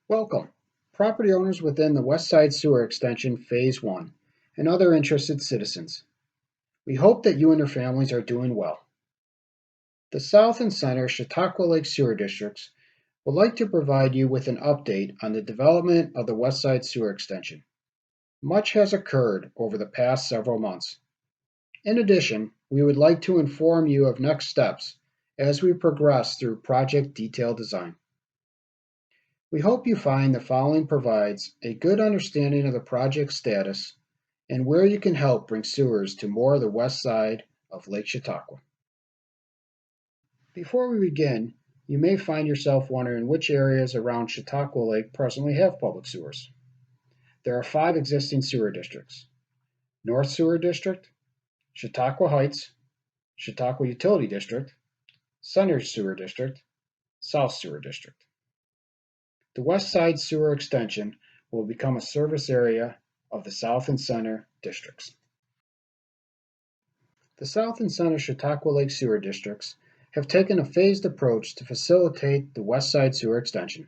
Welcome, property owners within the Westside Sewer Extension Phase 1 and other interested citizens. We hope that you and your families are doing well. The South and Center Chautauqua Lake Sewer Districts would like to provide you with an update on the development of the Westside Sewer Extension. Much has occurred over the past several months. In addition, we would like to inform you of next steps as we progress through project detail design. We hope you find the following provides a good understanding of the project status and where you can help bring sewers to more of the west side of Lake Chautauqua. Before we begin, you may find yourself wondering which areas around Chautauqua Lake presently have public sewers. There are 5 existing sewer districts: North Sewer District, Chautauqua Heights, Chautauqua Utility District, Center Sewer District, South Sewer District. The West Side Sewer Extension will become a service area of the South and Center districts. The South and Center Chautauqua Lake Sewer Districts have taken a phased approach to facilitate the West Side Sewer Extension.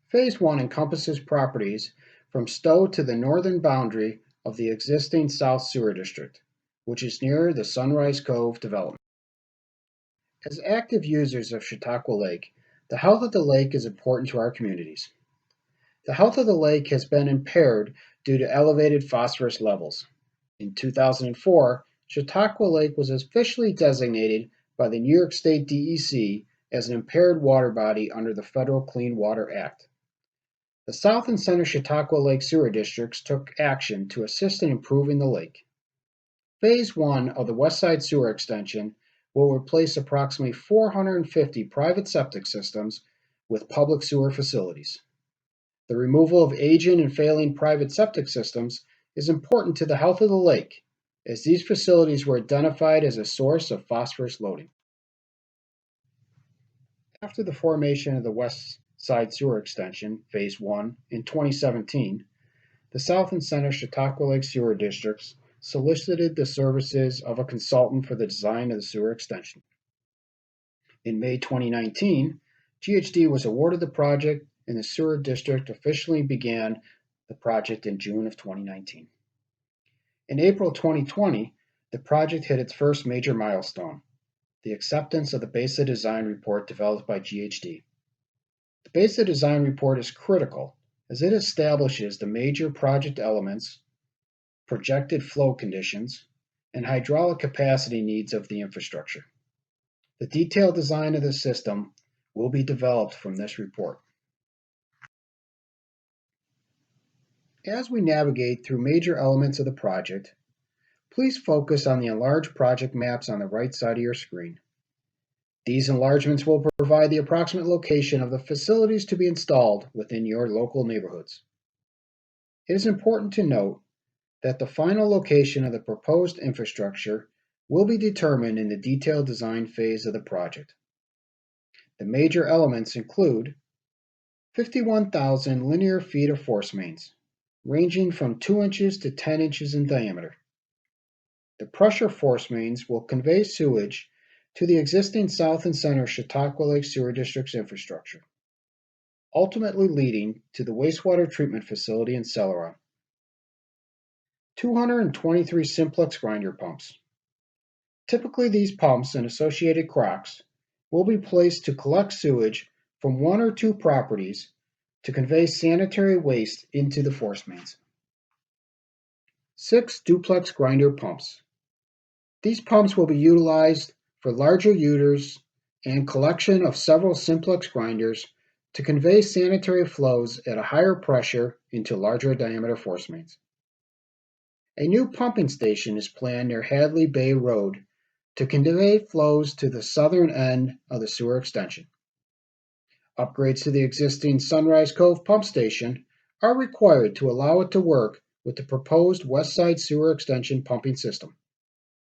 Phase 1 encompasses properties from Stowe to the northern boundary of the existing South Sewer District, which is near the Sunrise Cove development. As active users of Chautauqua Lake, the health of the lake is important to our communities. The health of the lake has been impaired due to elevated phosphorus levels. In 2004, Chautauqua Lake was officially designated by the New York State DEC as an impaired water body under the Federal Clean Water Act. The South and Center Chautauqua Lake Sewer Districts took action to assist in improving the lake. Phase 1 of the Westside Sewer Extension will replace approximately 450 private septic systems with public sewer facilities. The removal of aging and failing private septic systems is important to the health of the lake, as these facilities were identified as a source of phosphorus loading. After the formation of the West Side Sewer Extension, Phase 1, in 2017, the South and Center Chautauqua Lake Sewer Districts solicited the services of a consultant for the design of the sewer extension. In May 2019, GHD was awarded the project and the sewer district officially began the project in June of 2019. In April 2020, the project hit its first major milestone, the acceptance of the BASA design report developed by GHD. The BASA design report is critical as it establishes the major project elements, projected flow conditions, and hydraulic capacity needs of the infrastructure. The detailed design of the system will be developed from this report. As we navigate through major elements of the project, please focus on the enlarged project maps on the right side of your screen. These enlargements will provide the approximate location of the facilities to be installed within your local neighborhoods. It is important to note that the final location of the proposed infrastructure will be determined in the detailed design phase of the project. The major elements include 51,000 linear feet of force mains, ranging from 2 inches to 10 inches in diameter. The pressure force mains will convey sewage to the existing South and Center Chautauqua Lake Sewer District's infrastructure, ultimately leading to the wastewater treatment facility in Celeron. 223 simplex grinder pumps. Typically, these pumps and associated crocks will be placed to collect sewage from 1 or 2 properties to convey sanitary waste into the force mains. 6 duplex grinder pumps. These pumps will be utilized for larger uters and collection of several simplex grinders to convey sanitary flows at a higher pressure into larger diameter force mains. A new pumping station is planned near Hadley Bay Road to convey flows to the southern end of the sewer extension. Upgrades to the existing Sunrise Cove pump station are required to allow it to work with the proposed West Side Sewer Extension pumping system.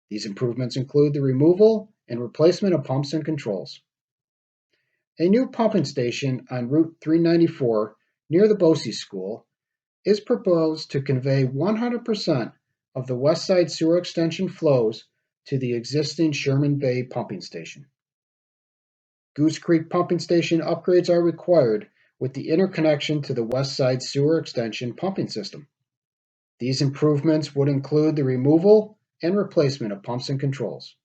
These improvements include the removal and replacement of pumps and controls. A new pumping station on Route 394 near the Bosey School is proposed to convey 100% of the West Side Sewer Extension flows to the existing Sherman Bay pumping station. Goose Creek pumping station upgrades are required with the interconnection to the Westside sewer extension pumping system. These improvements would include the removal and replacement of pumps and controls.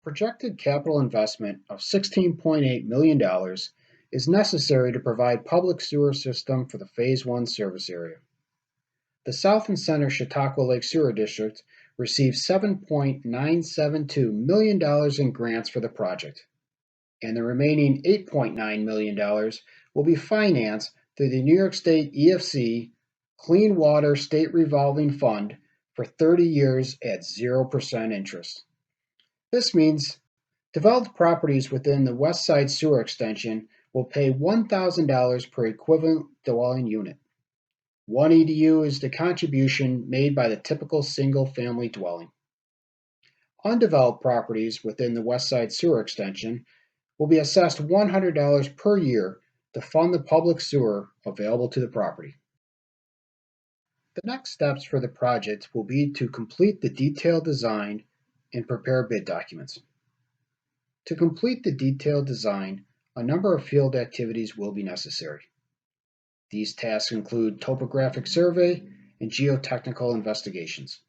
Projected capital investment of $16.8 million is necessary to provide public sewer system for the Phase 1 service area. The South and Center Chautauqua Lake Sewer District received $7.972 million in grants for the project, and the remaining $8.9 million will be financed through the New York State EFC Clean Water State Revolving Fund for 30 years at 0% interest. This means developed properties within the Westside sewer extension will pay $1,000 per equivalent dwelling unit. 1 EDU is the contribution made by the typical single-family dwelling. Undeveloped properties within the Westside sewer extension will be assessed $100 per year to fund the public sewer available to the property. The next steps for the project will be to complete the detailed design and prepare bid documents. To complete the detailed design, a number of field activities will be necessary. These tasks include topographic survey and geotechnical investigations.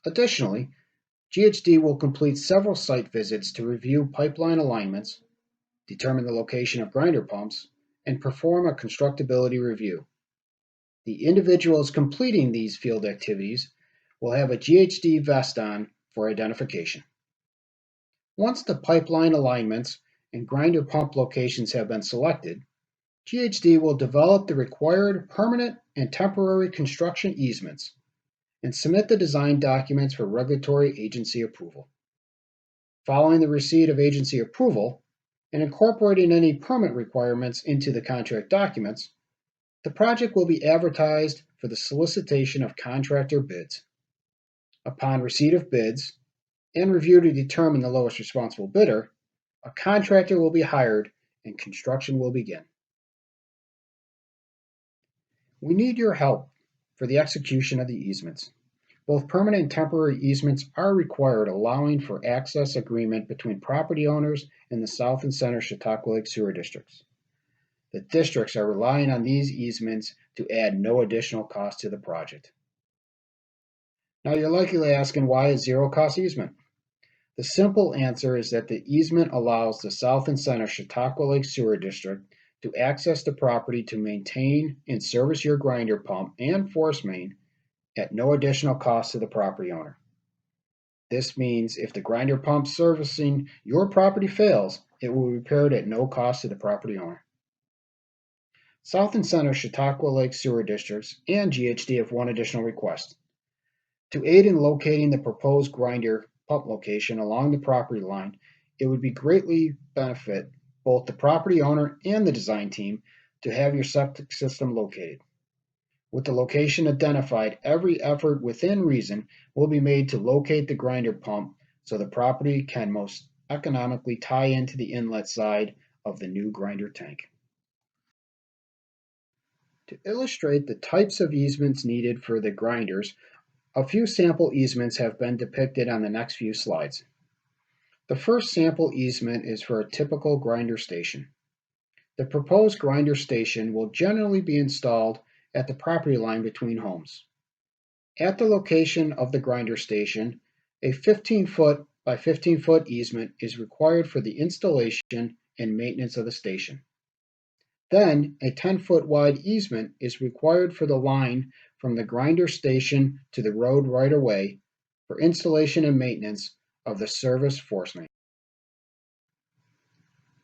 Additionally, GHD will complete several site visits to review pipeline alignments, determine the location of grinder pumps, and perform a constructability review. The individuals completing these field activities will have a GHD vest on for identification. Once the pipeline alignments and grinder pump locations have been selected, GHD will develop the required permanent and temporary construction easements and submit the design documents for regulatory agency approval. Following the receipt of agency approval and incorporating any permit requirements into the contract documents, the project will be advertised for the solicitation of contractor bids. Upon receipt of bids and review to determine the lowest responsible bidder, a contractor will be hired and construction will begin. We need your help for the execution of the easements. Both permanent and temporary easements are required, allowing for access agreement between property owners in the South and Center Chautauqua Lake Sewer Districts. The districts are relying on these easements to add no additional cost to the project. Now you're likely asking, why a zero-cost easement? The simple answer is that the easement allows the South and Center Chautauqua Lake Sewer District to access the property to maintain and service your grinder pump and force main at no additional cost to the property owner. This means if the grinder pump servicing your property fails, it will be repaired at no cost to the property owner. South and Center Chautauqua Lake Sewer Districts and GHD have one additional request. To aid in locating the proposed grinder pump location along the property line, it would be greatly benefit both the property owner and the design team to have your septic system located. With the location identified, every effort within reason will be made to locate the grinder pump so the property can most economically tie into the inlet side of the new grinder tank. To illustrate the types of easements needed for the grinders, a few sample easements have been depicted on the next few slides. The first sample easement is for a typical grinder station. The proposed grinder station will generally be installed at the property line between homes. At the location of the grinder station, a 15-foot by 15-foot easement is required for the installation and maintenance of the station. Then, a 10-foot wide easement is required for the line from the grinder station to the road right-of-way for installation and maintenance of the service force main.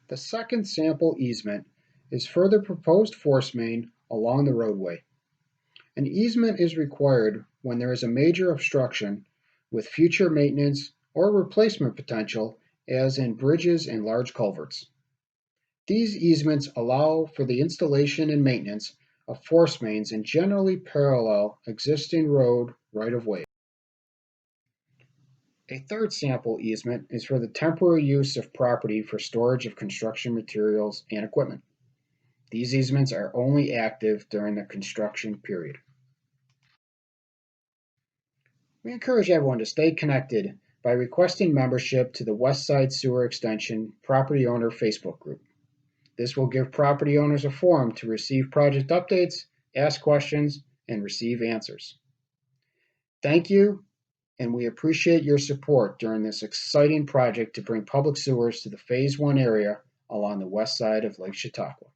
The second sample easement is for the proposed force main along the roadway. An easement is required when there is a major obstruction with future maintenance or replacement potential, as in bridges and large culverts. These easements allow for the installation and maintenance of force mains and generally parallel existing road right-of-way. A third sample easement is for the temporary use of property for storage of construction materials and equipment. These easements are only active during the construction period. We encourage everyone to stay connected by requesting membership to the Westside Sewer Extension Property Owner Facebook group. This will give property owners a forum to receive project updates, ask questions, and receive answers. Thank you, and we appreciate your support during this exciting project to bring public sewers to the Phase 1 area along the west side of Lake Chautauqua.